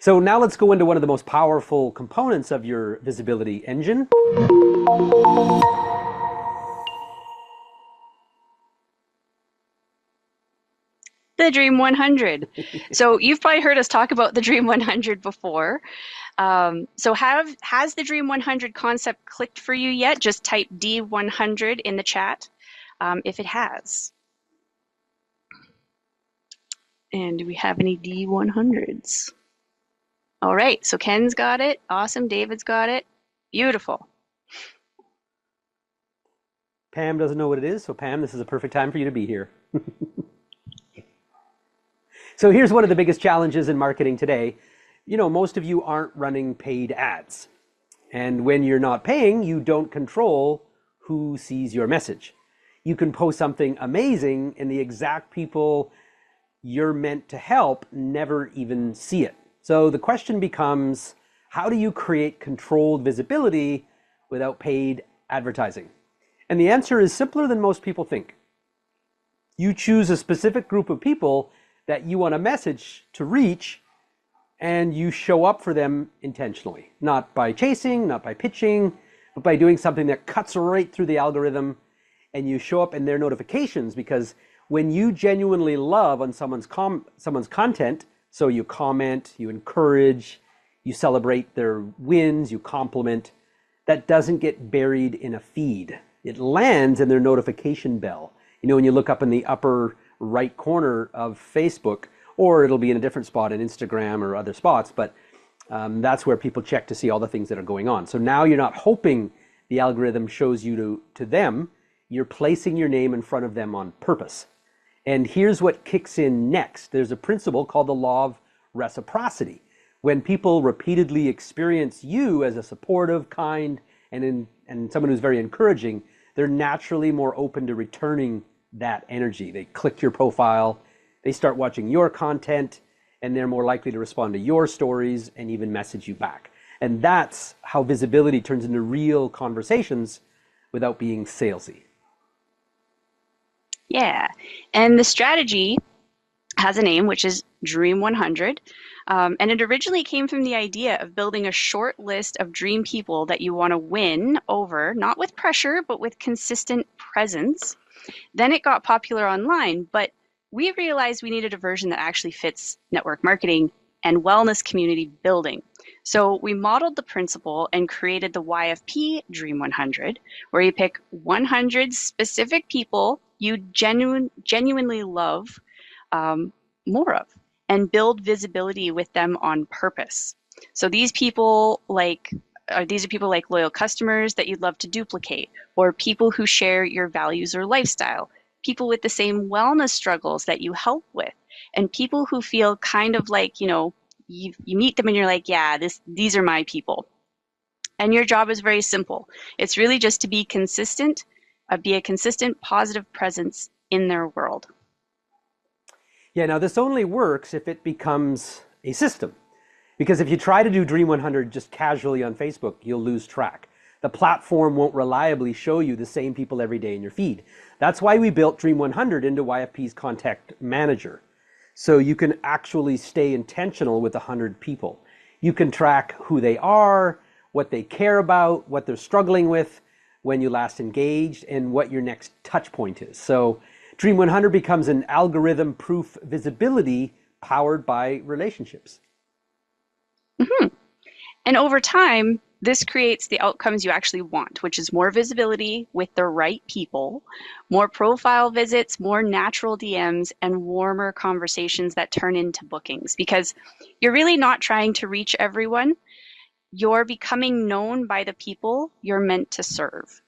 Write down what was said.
So now let's go into one of the most powerful components of your visibility engine. The Dream 100. So you've probably heard us talk about the Dream 100 before. Has the Dream 100 concept clicked for you yet? Just type D100 in the chat if it has. And do we have any D100s? All right, so Ken's got it. Awesome, David's got it. Beautiful. Pam doesn't know what it is, so Pam, this is a perfect time for you to be here. So here's one of the biggest challenges in marketing today. You know, most of you aren't running paid ads. And when you're not paying, you don't control who sees your message. You can post something amazing and the exact people you're meant to help never even see it. So the question becomes, how do you create controlled visibility without paid advertising? And the answer is simpler than most people think. You choose a specific group of people that you want a message to reach, and you show up for them intentionally, not by chasing, not by pitching, but by doing something that cuts right through the algorithm, and you show up in their notifications, because when you genuinely love on someone's content, so you comment, you encourage, you celebrate their wins, you compliment, that doesn't get buried in a feed. It lands in their notification bell. You know, when you look up in the upper right corner of Facebook, or it'll be in a different spot in Instagram or other spots, but that's where people check to see all the things that are going on. So now you're not hoping the algorithm shows you to them, you're placing your name in front of them on purpose. And here's what kicks in next. There's a principle called the law of reciprocity. When people repeatedly experience you as a supportive, kind, and someone who's very encouraging, they're naturally more open to returning that energy. They click your profile, they start watching your content, and they're more likely to respond to your stories and even message you back. And that's how visibility turns into real conversations without being salesy. Yeah, and the strategy has a name, which is Dream 100. And it originally came from the idea of building a short list of dream people that you want to win over, not with pressure, but with consistent presence. Then it got popular online, but we realized we needed a version that actually fits network marketing and wellness community building. So we modeled the principle and created the YFP Dream 100, where you pick 100 specific people you genuinely love more of and build visibility with them on purpose. So these are people like loyal customers that you'd love to duplicate, or people who share your values or lifestyle, people with the same wellness struggles that you help with, and people who feel kind of like, you meet them and you're like, yeah, these are my people. And your job is very simple. It's really just to be consistent, be a consistent positive presence in their world. Yeah, now this only works if it becomes a system. Because if you try to do Dream 100 just casually on Facebook, you'll lose track. The platform won't reliably show you the same people every day in your feed. That's why we built Dream 100 into YFP's Contact Manager. So you can actually stay intentional with 100 people. You can track who they are, what they care about, what they're struggling with, when you last engaged, and what your next touch point is. So Dream 100 becomes an algorithm-proof visibility powered by relationships. Mm-hmm. And over time, this creates the outcomes you actually want, which is more visibility with the right people, more profile visits, more natural DMs, and warmer conversations that turn into bookings. Because you're really not trying to reach everyone. You're becoming known by the people you're meant to serve.